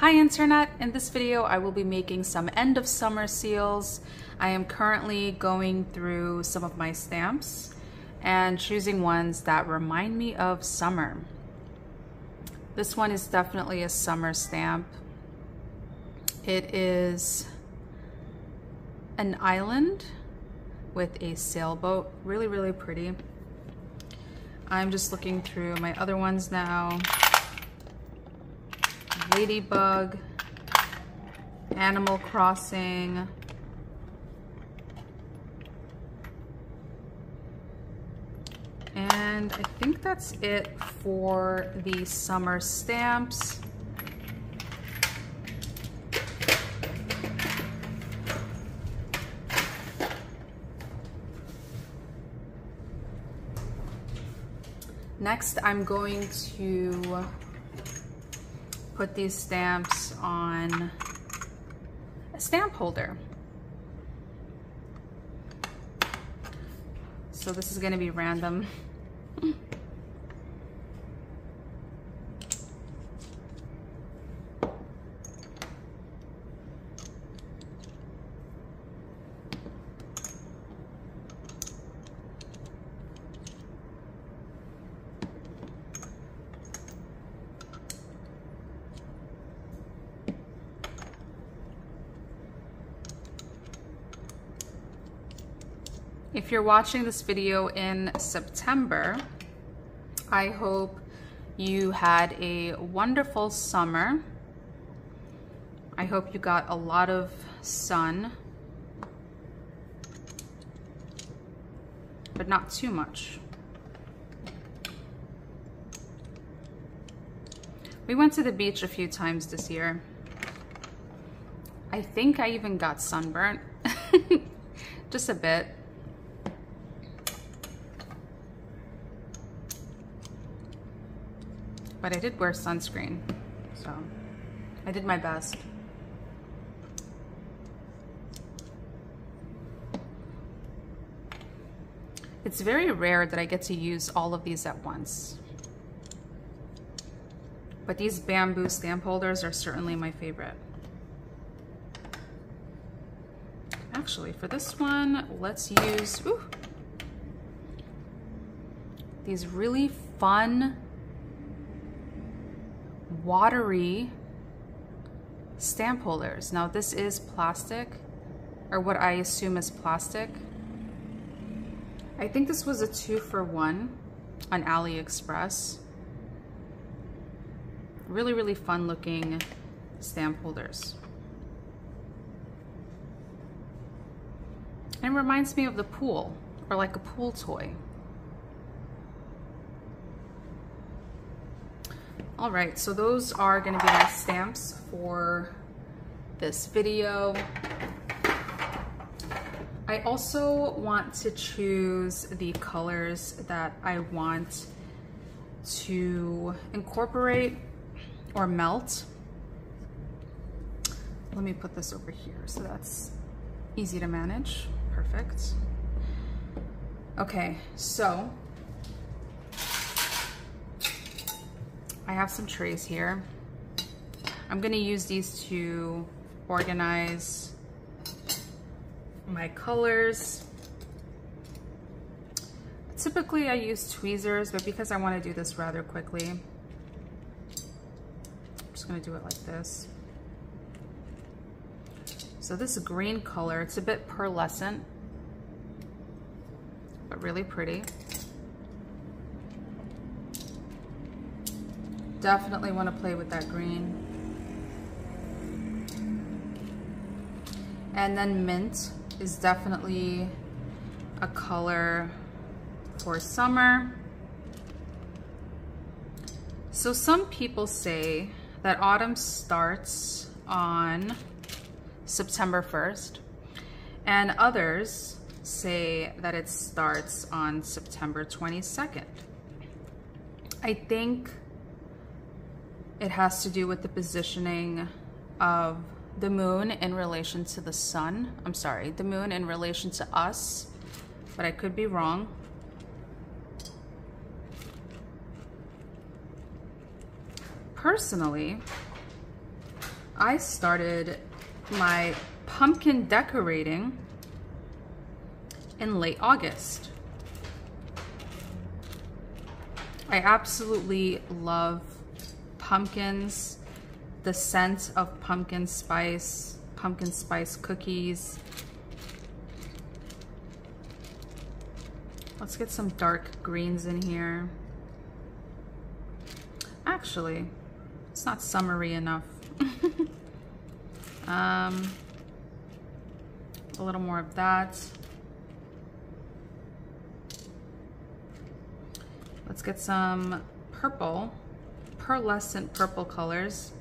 Hi Internet! In this video I will be making some end of summer seals. I am currently going through some of my stamps and choosing ones that remind me of summer. This one is definitely a summer stamp. It is an island with a sailboat. Really, really pretty. I'm just looking through my other ones now. Ladybug, Animal Crossing, and I think that's it for the summer stamps. Next, I'm going to put these stamps on a stamp holder. So this is going to be random. If you're watching this video in September, I hope you had a wonderful summer. I hope you got a lot of sun, but not too much. We went to the beach a few times this year. I think I even got sunburnt, just a bit. But I did wear sunscreen, so I did my best. It's very rare that I get to use all of these at once. But these bamboo stamp holders are certainly my favorite. Actually, for this one, let's use these really fun watery stamp holders. Now this is plastic, or what I assume is plastic. I think this was a 2-for-1 on AliExpress. Really, really fun looking stamp holders. And it reminds me of the pool, or like a pool toy. All right, so those are gonna be my stamps for this video. I also want to choose the colors that I want to incorporate or melt. Let me put this over here so that's easy to manage. Perfect. Okay, so I have some trays here. I'm gonna use these to organize my colors. Typically I use tweezers, but because I wanna do this rather quickly, I'm just gonna do it like this. So this green color, it's a bit pearlescent, but really pretty. Definitely want to play with that green. And then mint is definitely a color for summer. So some people say that autumn starts on September 1st, and others say that it starts on September 22nd. I think it has to do with the positioning of the moon in relation to the sun. I'm sorry, the moon in relation to us, but I could be wrong. Personally, I started my pumpkin decorating in late August. I absolutely love pumpkins, the scent of pumpkin spice cookies. Let's get some dark greens in here. Actually, it's not summery enough. A little more of that. Let's get some purple, pearlescent purple colors.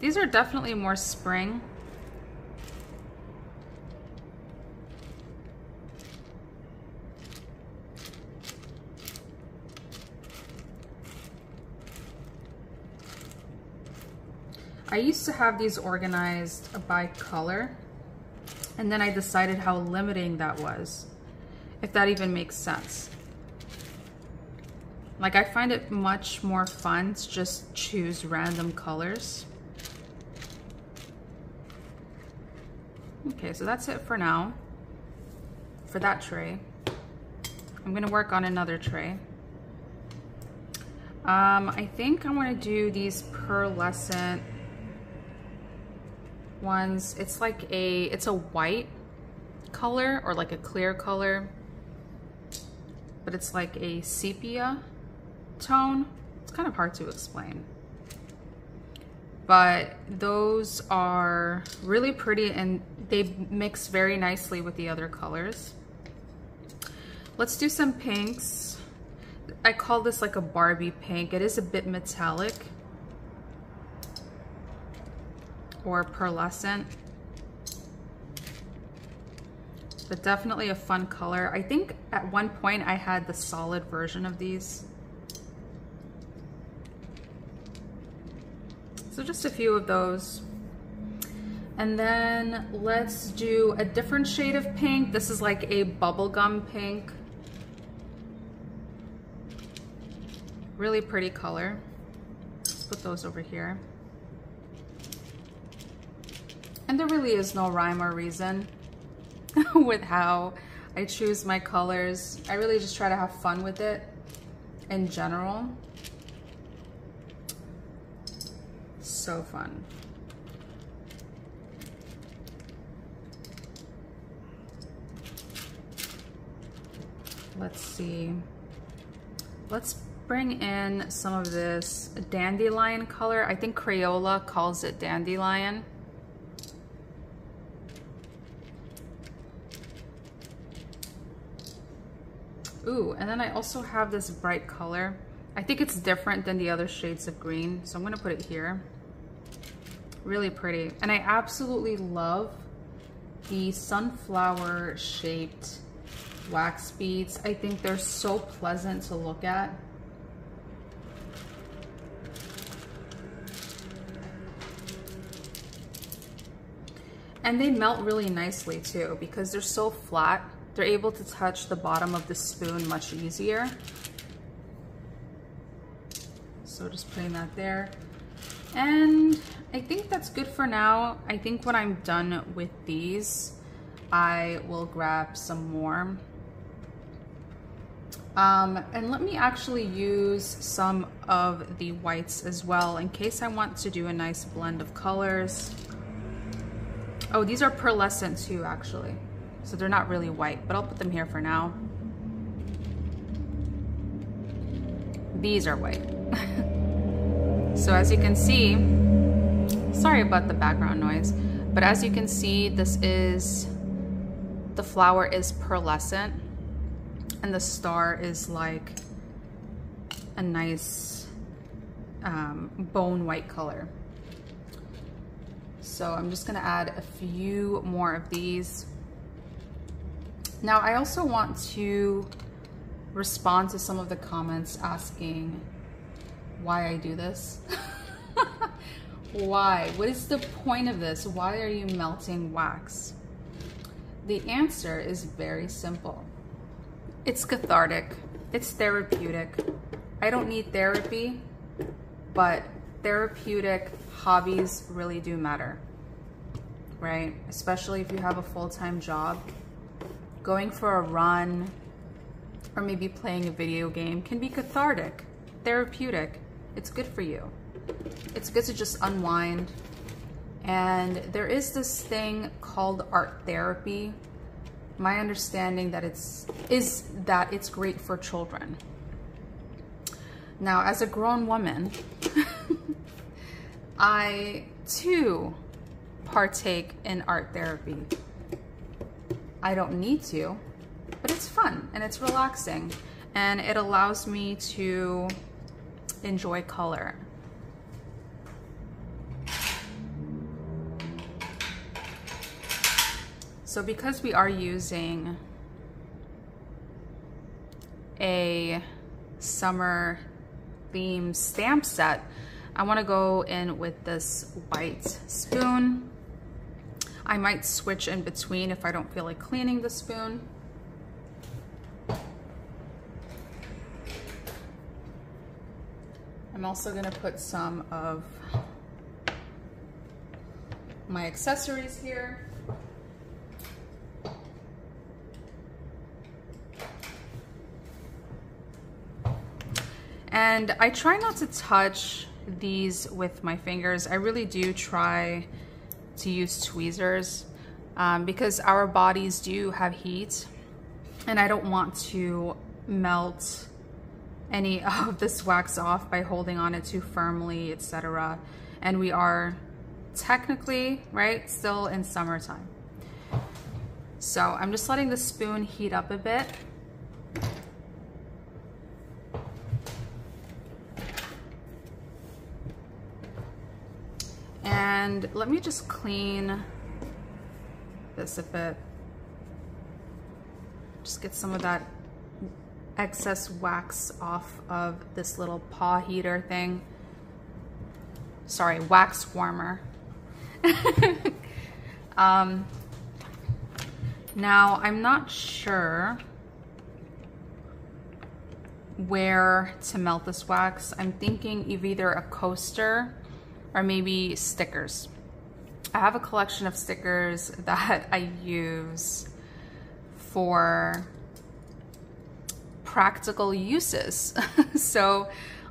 These are definitely more spring. I used to have these organized by color, and then I decided how limiting that was, if that even makes sense. Like, I find it much more fun to just choose random colors. Okay, so that's it for now, for that tray. I'm gonna work on another tray. I think I'm gonna do these pearlescent ones. It's like it's a white color, or like a clear color, but it's like a sepia tone. It's kind of hard to explain, but those are really pretty and they mix very nicely with the other colors. Let's do some pinks. I call this like a Barbie pink. It is a bit metallic or pearlescent, but definitely a fun color. I think at one point I had the solid version of these. So just a few of those. And then let's do a different shade of pink. This is like a bubblegum pink. Really pretty color. Let's put those over here. And there really is no rhyme or reason with how I choose my colors. I really just try to have fun with it in general. So fun. Let's see. Let's bring in some of this dandelion color. I think Crayola calls it dandelion. Ooh, and then I also have this bright color. I think it's different than the other shades of green, so I'm gonna put it here. Really pretty. And I absolutely love the sunflower shaped wax beads. I think they're so pleasant to look at. And they melt really nicely too, because they're so flat. They're able to touch the bottom of the spoon much easier. So just putting that there. And I think that's good for now. I think when I'm done with these, I will grab some more. And let me actually use some of the whites as well, in case I want to do a nice blend of colors. Oh, these are pearlescent too, actually. So they're not really white, but I'll put them here for now. These are white. So as you can see, sorry about the background noise, but as you can see, the flower is pearlescent and the star is like a nice bone white color. So I'm just gonna add a few more of these. Now I also want to respond to some of the comments asking why I do this. Why? What is the point of this? Why are you melting wax? The answer is very simple. It's cathartic. It's therapeutic. I don't need therapy, but therapeutic hobbies really do matter, right? Especially if you have a full-time job. Going for a run or maybe playing a video game can be cathartic, therapeutic. It's good for you. It's good to just unwind. And there is this thing called art therapy. My understanding that is that it's great for children. Now, as a grown woman, I too partake in art therapy. I don't need to, but it's fun and it's relaxing and it allows me to enjoy color. So because we are using a summer theme stamp set, I want to go in with this white spoon. I might switch in between if I don't feel like cleaning the spoon. I'm also going to put some of my accessories here. And I try not to touch these with my fingers. I really do try to use tweezers because our bodies do have heat and I don't want to melt any of this wax off by holding on it too firmly, etc. And we are technically, right, still in summertime. So I'm just letting the spoon heat up a bit. And let me just clean this a bit. Just get some of that excess wax off of this little paw heater thing. Sorry, wax warmer. Now, I'm not sure where to melt this wax. I'm thinking of either a coaster or maybe stickers. I have a collection of stickers that I use for practical uses. So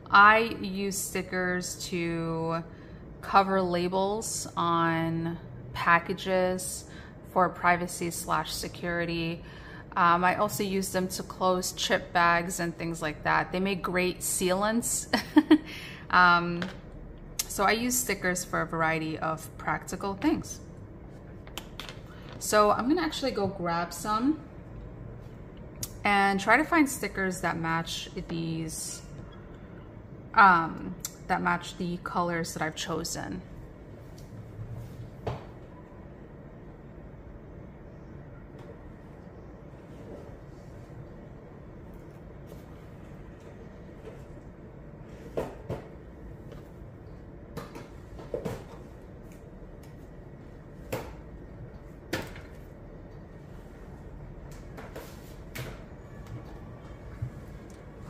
I use stickers to cover labels on packages for privacy/security. I also use them to close chip bags and things like that. They make great sealants. So I use stickers for a variety of practical things. So I'm gonna actually go grab some and try to find stickers that match these, that match the colors that I've chosen.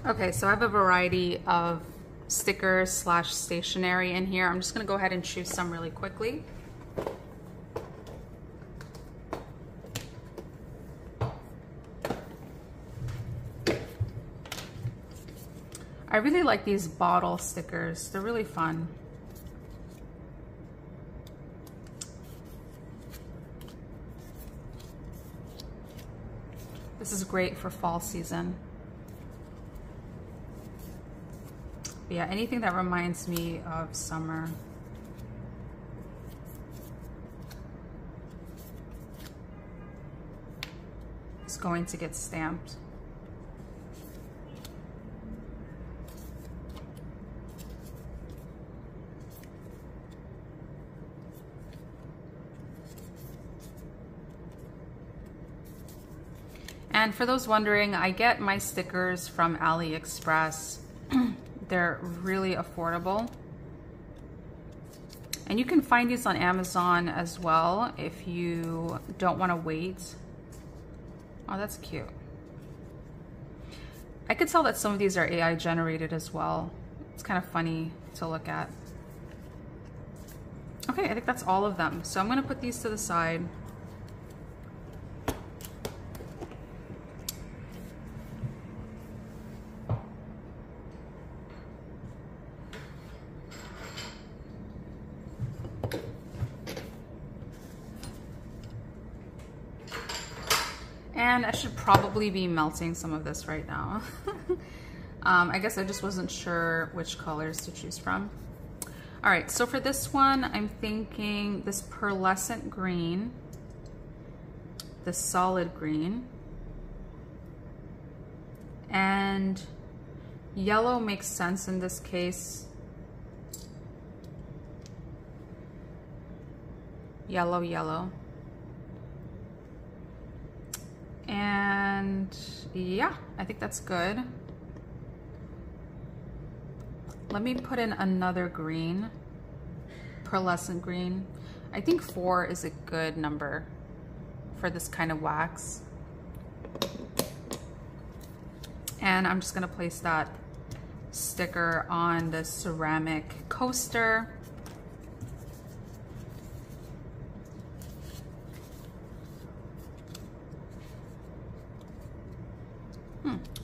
Okay, so I have a variety of stickers / stationery in here. I'm just gonna go ahead and choose some really quickly. I really like these bottle stickers. They're really fun. This is great for fall season. Yeah, anything that reminds me of summer. Is going to get stamped. And for those wondering, I get my stickers from AliExpress. They're really affordable. And you can find these on Amazon as well if you don't want to wait. Oh, that's cute. I could tell that some of these are AI generated as well. It's kind of funny to look at. Okay, I think that's all of them. So I'm gonna put these to the side. And I should probably be melting some of this right now. I guess I just wasn't sure which colors to choose from. All right, so for this one, I'm thinking this pearlescent green, the solid green, and yellow makes sense in this case. Yellow, yellow. And yeah, I think that's good. Let me put in another green, pearlescent green. I think 4 is a good number for this kind of wax. And I'm just gonna place that sticker on the ceramic coaster.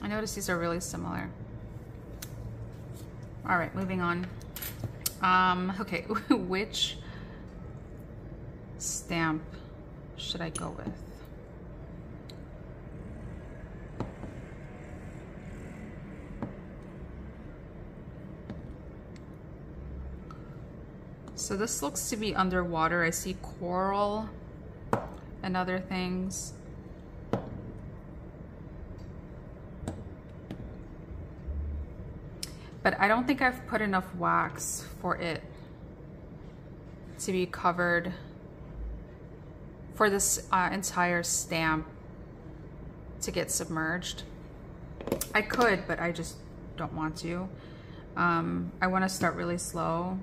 I noticed these are really similar. All right, moving on. Okay, which stamp should I go with? So this looks to be underwater. I see coral and other things. But I don't think I've put enough wax for it to be covered for this entire stamp to get submerged. I could, but I just don't want to. I want to start really slow.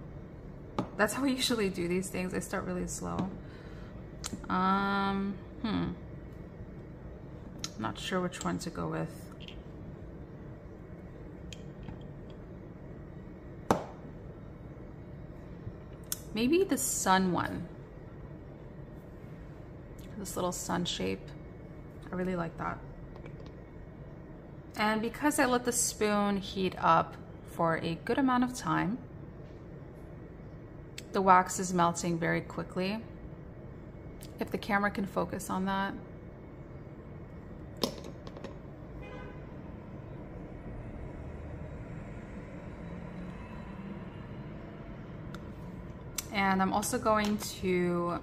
That's how I usually do these things. I start really slow. I'm not sure which one to go with. Maybe the sun one. This little sun shape. I really like that. And because I let the spoon heat up for a good amount of time, the wax is melting very quickly. If the camera can focus on that. And I'm also going to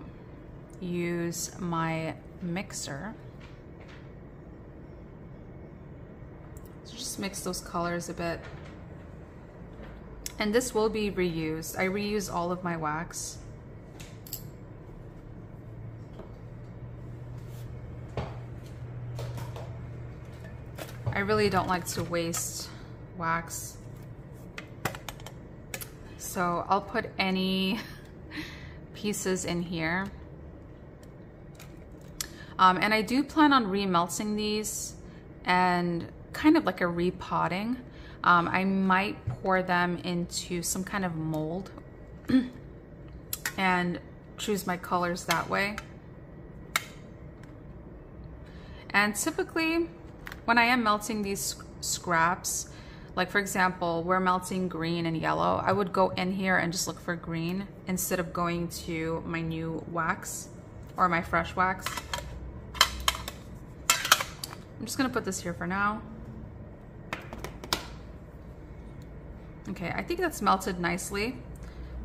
use my mixer. So just mix those colors a bit. And this will be reused. I reuse all of my wax. I really don't like to waste wax. So I'll put any pieces in here. And I do plan on remelting these and kind of like a repotting. I might pour them into some kind of mold and choose my colors that way. And typically when I am melting these scraps, like for example, we're melting green and yellow, I would go in here and just look for green instead of going to my new wax or my fresh wax. I'm just gonna put this here for now. Okay, I think that's melted nicely.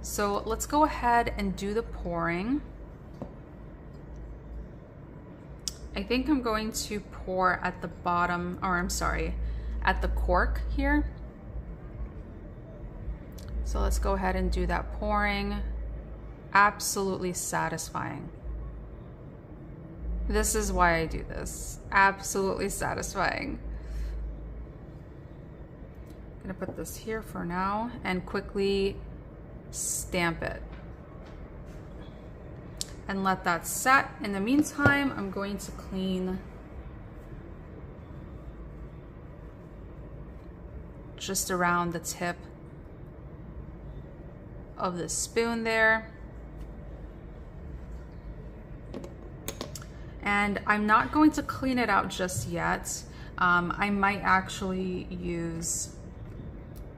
So let's go ahead and do the pouring. I think I'm going to pour at the bottom, or I'm sorry, at the cork here. So let's go ahead and do that pouring. Absolutely satisfying. This is why I do this. Absolutely satisfying. I'm gonna put this here for now and quickly stamp it. And let that set. In the meantime, I'm going to clean just around the tip of the spoon there. And I'm not going to clean it out just yet. I might actually use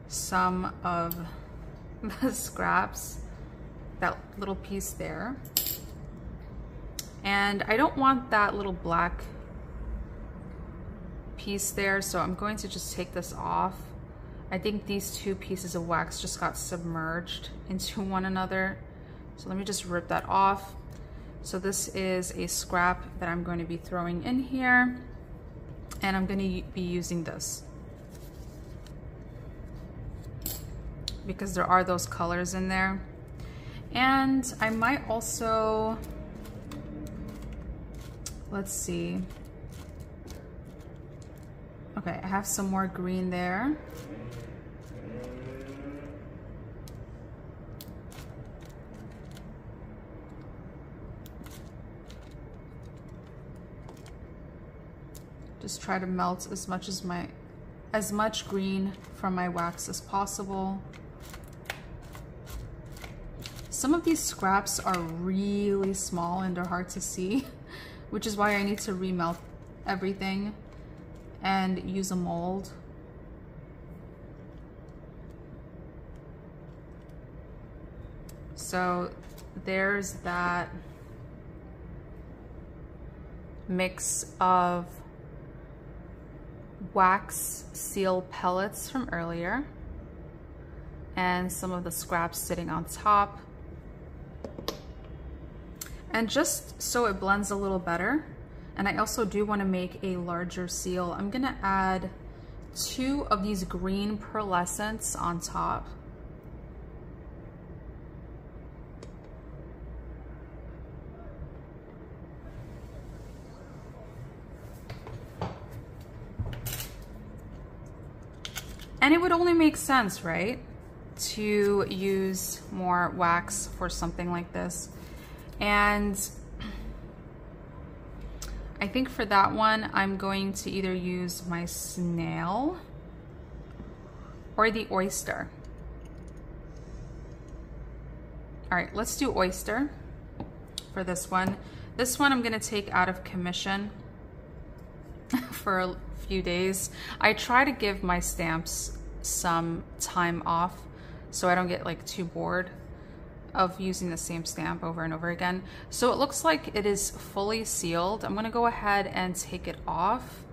some of the scraps, that little piece there. And I don't want that little black piece there, so I'm going to just take this off. I think these two pieces of wax just got submerged into one another. So let me just rip that off. So this is a scrap that I'm going to be throwing in here, and I'm going to be using this because there are those colors in there. And I might also, let's see. Okay, I have some more green there. Just try to melt as much green from my wax as possible. Some of these scraps are really small and they're hard to see, which is why I need to remelt everything and use a mold. So there's that mix of wax seal pellets from earlier and some of the scraps sitting on top. And just so it blends a little better, and I also do want to make a larger seal, I'm gonna add 2 of these green pearlescents on top. And it would only make sense, right, to use more wax for something like this. And I think for that one, I'm going to either use my snail or the oyster. All right, let's do oyster for this one. This one I'm gonna take out of commission for a few days. I try to give my stamps some time off so I don't get like too bored of using the same stamp over and over again. So it looks like it is fully sealed. I'm gonna go ahead and take it off.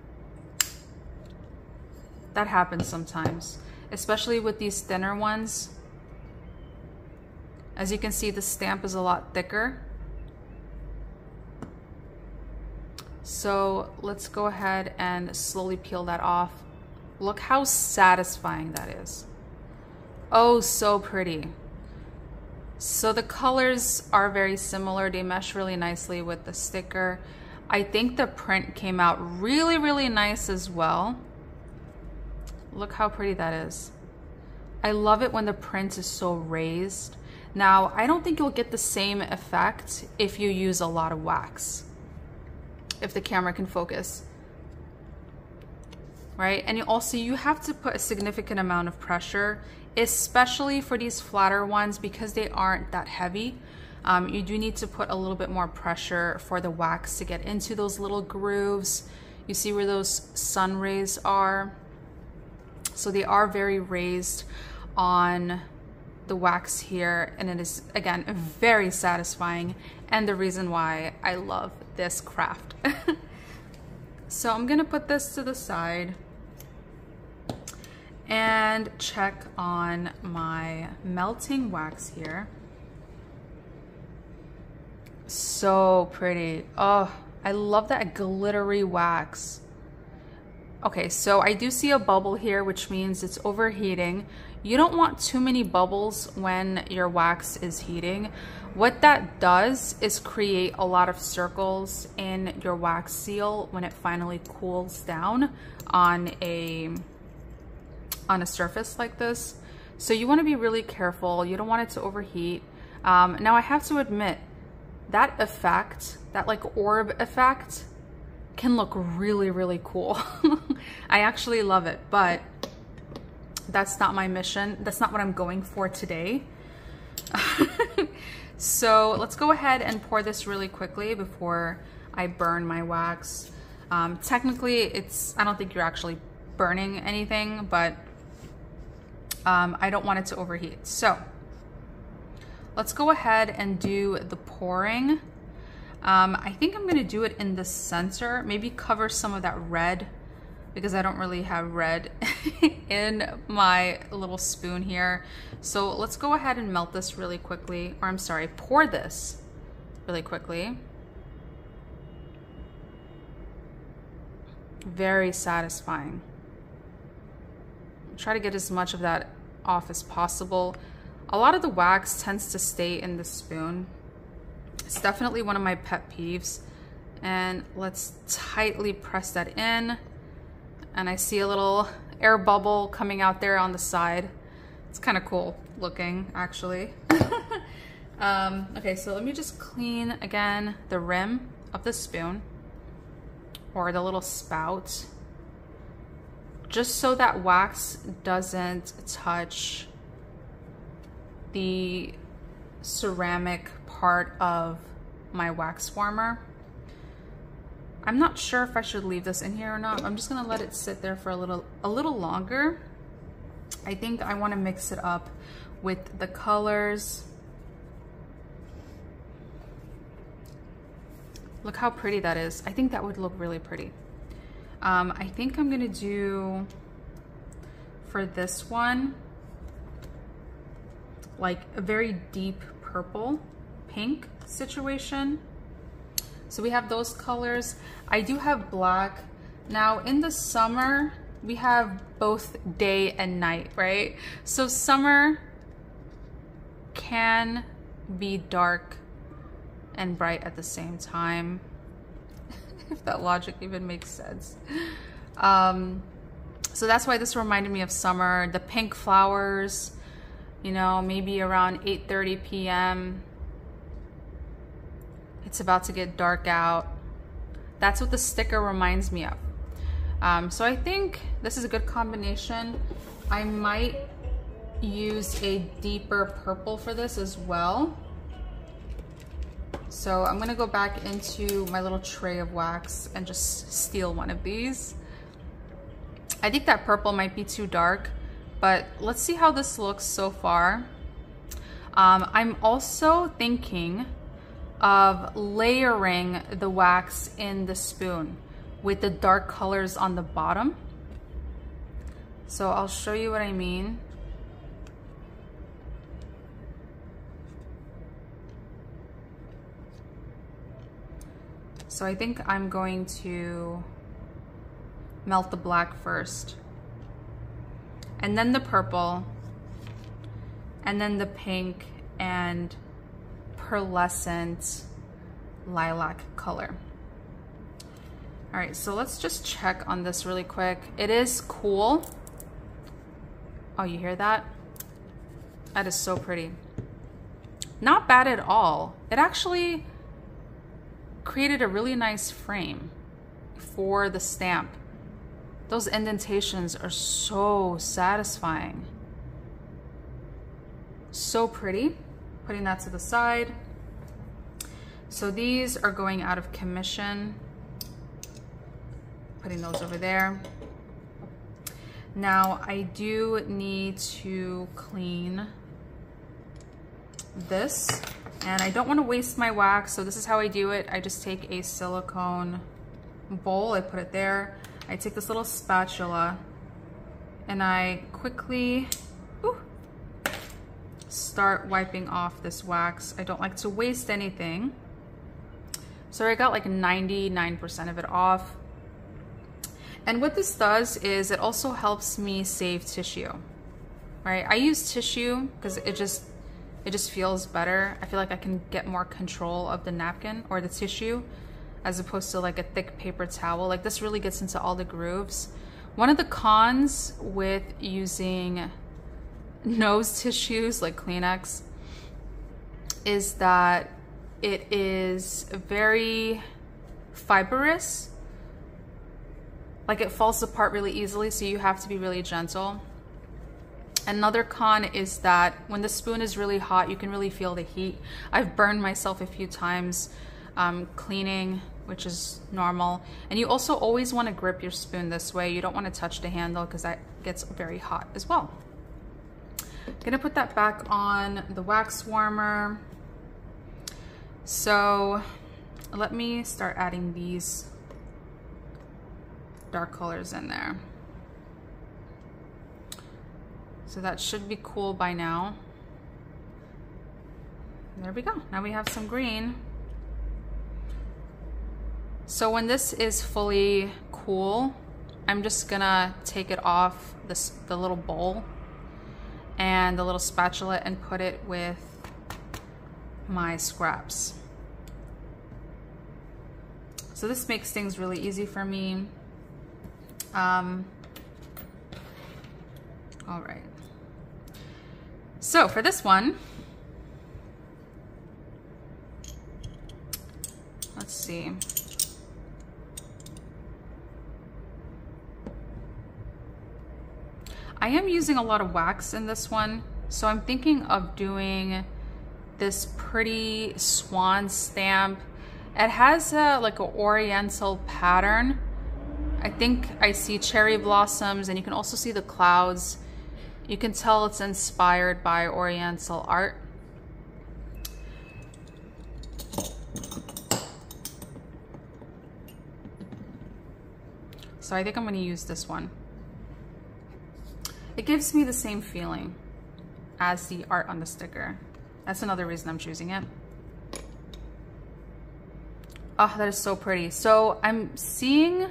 That happens sometimes, especially with these thinner ones. As you can see, the stamp is a lot thicker. So let's go ahead and slowly peel that off. Look how satisfying that is. Oh, so pretty. So the colors are very similar. They mesh really nicely with the sticker. I think the print came out really, really nice as well. Look how pretty that is. I love it when the print is so raised. Now, I don't think you'll get the same effect if you use a lot of wax, if the camera can focus, right? And you have to put a significant amount of pressure, especially for these flatter ones, because they aren't that heavy. You do need to put a little bit more pressure for the wax to get into those little grooves. You see where those sun rays are? So they are very raised on the wax here, and it is, again, very satisfying, and the reason why I love this craft. So I'm gonna put this to the side and check on my melting wax here. So pretty. Oh, I love that glittery wax. Okay, so I do see a bubble here, which means it's overheating. You don't want too many bubbles when your wax is heating. What that does is create a lot of circles in your wax seal when it finally cools down on a surface like this. So you want to be really careful. You don't want it to overheat. Now I have to admit, that effect, that like orb effect, can look really, really cool. I actually love it, but that's not my mission. That's not what I'm going for today. So let's go ahead and pour this really quickly before I burn my wax. Technically, I don't think you're actually burning anything, but I don't want it to overheat. So let's go ahead and do the pouring. I think I'm gonna do it in the center, maybe cover some of that red because I don't really have red in my little spoon here. So let's go ahead and melt this really quickly, or I'm sorry, pour this really quickly. Very satisfying. Try to get as much of that off as possible. A lot of the wax tends to stay in the spoon. It's definitely one of my pet peeves. And let's tightly press that in. And I see a little air bubble coming out there on the side. It's kind of cool looking, actually. Okay, so let me just clean again the rim of the spoon, or the little spout, just so that wax doesn't touch the ceramic part of my wax warmer. I'm not sure if I should leave this in here or not. I'm just gonna let it sit there for a little longer. I think I wanna mix it up with the colors. Look how pretty that is. I think that would look really pretty. I think I'm gonna do, for this one, like a very deep purple, pink situation. So we have those colors. I do have black. Now in the summer, we have both day and night, right? So summer can be dark and bright at the same time, if that logic even makes sense. So that's why this reminded me of summer. The pink flowers, you know, maybe around 8:30 p.m. It's about to get dark out. That's what the sticker reminds me of. So I think this is a good combination. I might use a deeper purple for this as well. So I'm gonna go back into my little tray of wax and just steal one of these. I think that purple might be too dark, but let's see how this looks so far. I'm also thinking of layering the wax in the spoon with the dark colors on the bottom. So I'll show you what I mean. So I think I'm going to melt the black first, and then the purple, and then the pink and pearlescent lilac color. All right, so let's just check on this really quick. It is cool. Oh, you hear that? That is so pretty. Not bad at all. It actually created a really nice frame for the stamp. Those indentations are so satisfying. So pretty. Putting that to the side. So these are going out of commission. Putting those over there. Now I do need to clean this, and I don't want to waste my wax, so this is how I do it. I just take a silicone bowl, I put it there. I take this little spatula and I quickly start wiping off this wax. I don't like to waste anything. So I got like 99% of it off. And what this does is it also helps me save tissue, right? I use tissue because it just feels better. I feel like I can get more control of the napkin or the tissue as opposed to like a thick paper towel. Like this really gets into all the grooves. One of the cons with using nose tissues like Kleenex is that it is very fibrous. Like it falls apart really easily, so you have to be really gentle. Another con is that when the spoon is really hot, you can really feel the heat. I've burned myself a few times cleaning which is normal. And you also always want to grip your spoon this way. You don't want to touch the handle because that gets very hot as well. I'm gonna put that back on the wax warmer. So let me start adding these dark colors in there. So that should be cool by now. There we go. Now we have some green. So when this is fully cool, I'm just gonna take it off the little bowl and the little spatula and put it with my scraps. So this makes things really easy for me. All right. So for this one, let's see. I am using a lot of wax in this one, so I'm thinking of doing this pretty swan stamp. It has like an oriental pattern. I think I see cherry blossoms, and you can also see the clouds. You can tell it's inspired by oriental art. So I think I'm going to use this one. It gives me the same feeling as the art on the sticker. That's another reason I'm choosing it. Oh, that is so pretty. So I'm seeing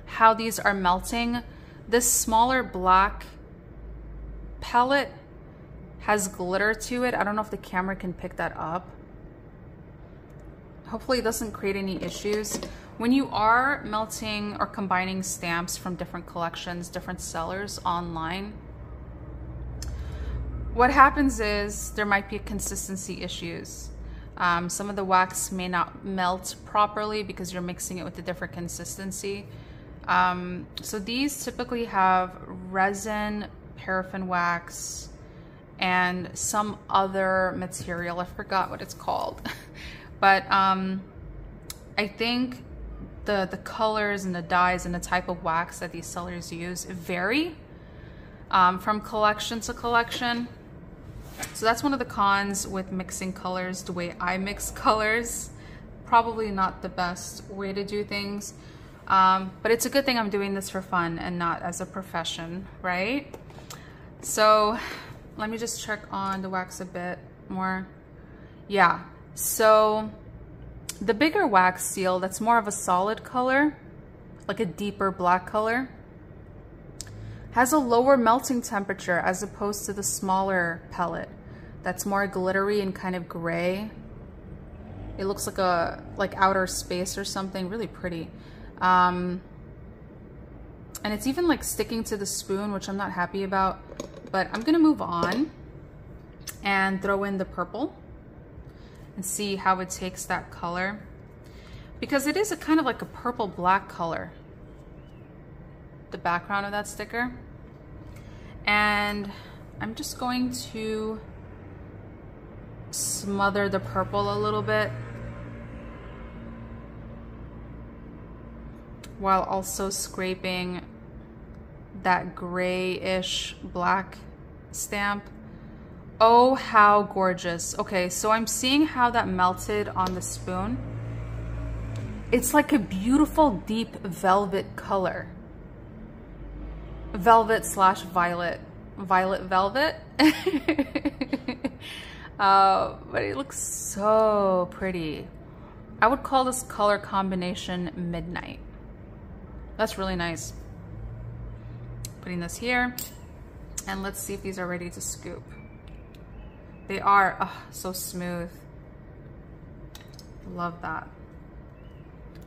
how these are melting. This smaller black pellet has glitter to it. I don't know if the camera can pick that up. Hopefully it doesn't create any issues. When you are melting or combining stamps from different collections, different sellers online, what happens is there might be consistency issues. Some of the wax may not melt properly because you're mixing it with a different consistency. So these typically have resin, paraffin wax, and some other material. I forgot what it's called. But I think the colors and the dyes and the type of wax that these sellers use vary from collection to collection. So that's one of the cons with mixing colors the way I mix colors. Probably not the best way to do things. But it's a good thing I'm doing this for fun and not as a profession, right? So let me just check on the wax a bit more. Yeah, so the bigger wax seal that's more of a solid color, like a deeper black color, has a lower melting temperature as opposed to the smaller pellet that's more glittery and kind of gray. It looks like outer space or something, really pretty. And it's even like sticking to the spoon, which I'm not happy about, but I'm gonna move on and throw in the purple and see how it takes that color, because it is a kind of like a purple black color, the background of that sticker. And I'm just going to smother the purple a little bit while also scraping that grayish black stamp. Oh, how gorgeous. Okay, so I'm seeing how that melted on the spoon. It's like a beautiful deep velvet color. Velvet slash violet. Violet velvet. But it looks so pretty. I would call this color combination midnight. That's really nice. Putting this here, and let's see if these are ready to scoop. They are. Oh, so smooth. Love that.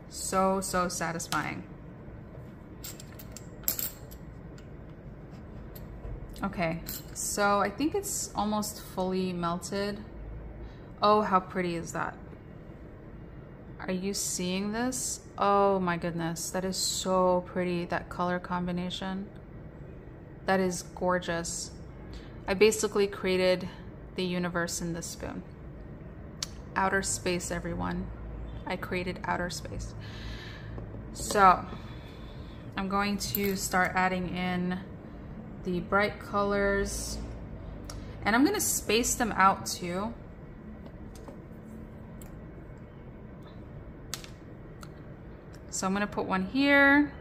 So satisfying. Okay, so I think it's almost fully melted. Oh, how pretty is that? Are you seeing this? Oh my goodness, that is so pretty, that color combination. That is gorgeous. I basically created the universe in this spoon. Outer space, everyone. I created outer space. So I'm going to start adding in the bright colors, and I'm gonna space them out too. So I'm gonna put one here,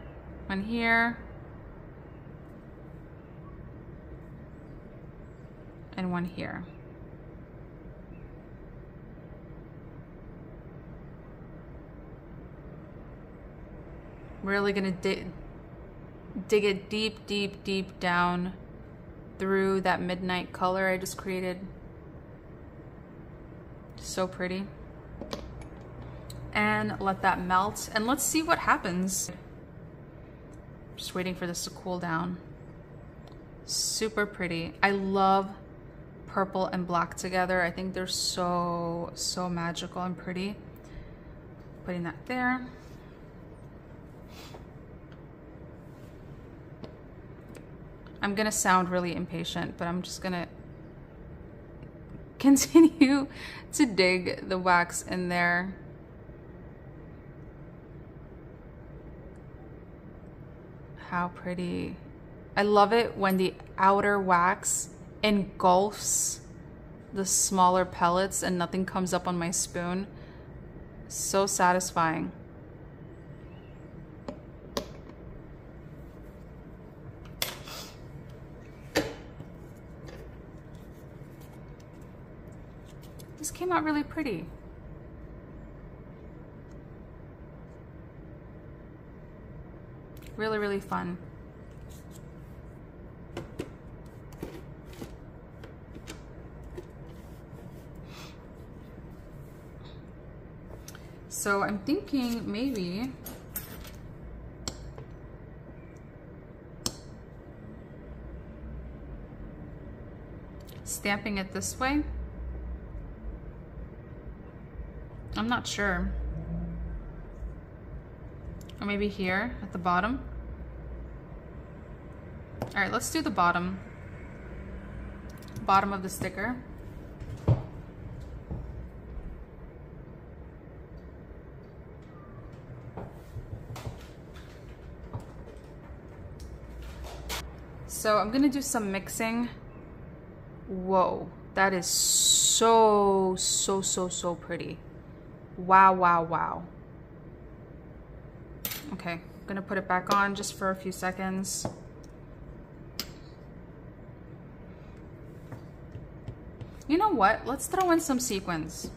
and one here. Really gonna dig it deep, deep, deep down through that midnight color I just created. So pretty. And let that melt, and let's see what happens. Just waiting for this to cool down. Super pretty. I love purple and black together. I think they're so magical and pretty. Putting that there. I'm gonna sound really impatient, but I'm just gonna continue to dig the wax in there. How pretty. I love it when the outer wax engulfs the smaller pellets and nothing comes up on my spoon. So satisfying. This came out really pretty. Really, really fun. So I'm thinking maybe stamping it this way. I'm not sure. Or maybe here at the bottom. All right, let's do the bottom of the sticker. So I'm gonna do some mixing. Whoa, that is so pretty. Wow, wow, wow. Okay, I'm gonna put it back on just for a few seconds. You know what? Let's throw in some sequins.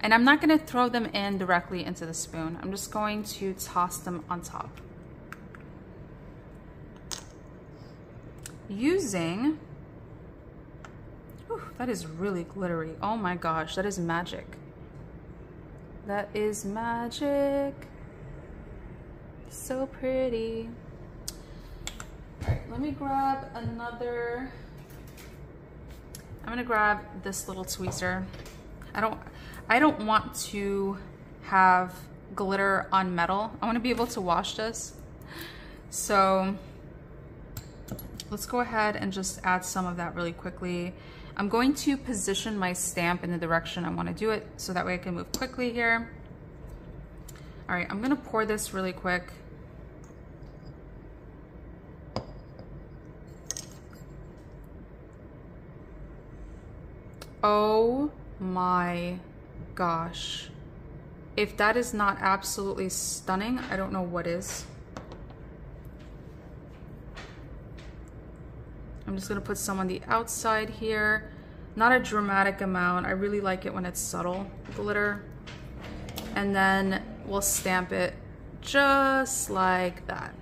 And I'm not gonna throw them in directly into the spoon. I'm just going to toss them on top. Using, whew, that is really glittery. Oh my gosh, that is magic. That is magic. So pretty. All right, let me grab another. I'm gonna grab this little tweezer. I don't want to have glitter on metal. I want to be able to wash this. So let's go ahead and just add some of that really quickly. I'm going to position my stamp in the direction I want to do it so that way I can move quickly here. All right, I'm gonna pour this really quick. Oh my gosh. If that is not absolutely stunning, I don't know what is. I'm just gonna put some on the outside here. Not a dramatic amount. I really like it when it's subtle glitter. And then we'll stamp it just like that.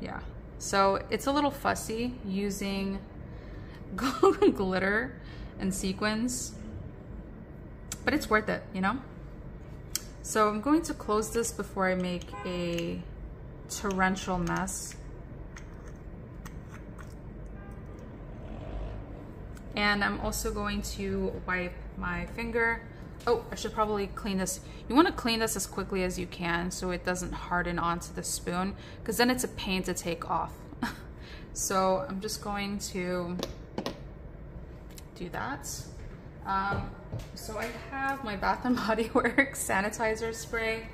Yeah, so it's a little fussy using glitter and sequins, but it's worth it, you know? So I'm going to close this before I make a torrential mess. And I'm also going to wipe my finger Oh, I should probably clean this. You want to clean this as quickly as you can so it doesn't harden onto the spoon, because then it's a pain to take off. So I'm just going to do that. So I have my Bath & Body Works sanitizer spray.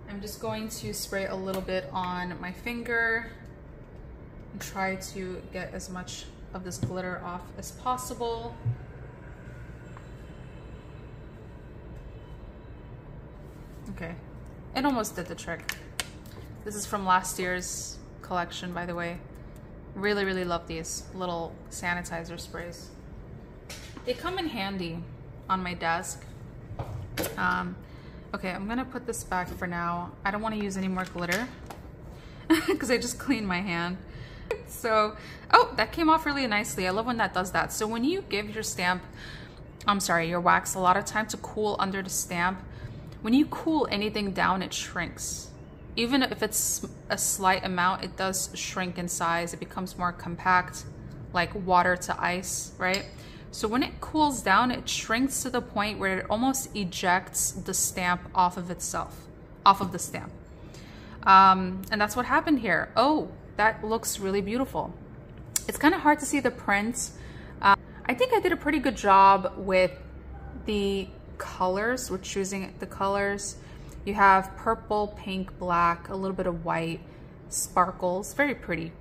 I'm just going to spray a little bit on my finger and try to get as much of this glitter off as possible. Okay, it almost did the trick. This is from last year's collection, by the way. Really, really love these little sanitizer sprays. They come in handy on my desk. Okay, I'm gonna put this back for now. I don't want to use any more glitter because I just cleaned my hand. So, oh, that came off really nicely. I love when that does that. So when you give your stamp, your wax a lot of time to cool under the stamp, when you cool anything down, it shrinks. Even if it's a slight amount, it does shrink in size. It becomes more compact, like water to ice, right? So when it cools down, it shrinks to the point where it almost ejects the stamp off of itself, off of the stamp. And that's what happened here. Oh, that looks really beautiful. It's kind of hard to see the print. I think I did a pretty good job with the colors. We're choosing the colors. You have purple, pink, black, a little bit of white, sparkles, very pretty.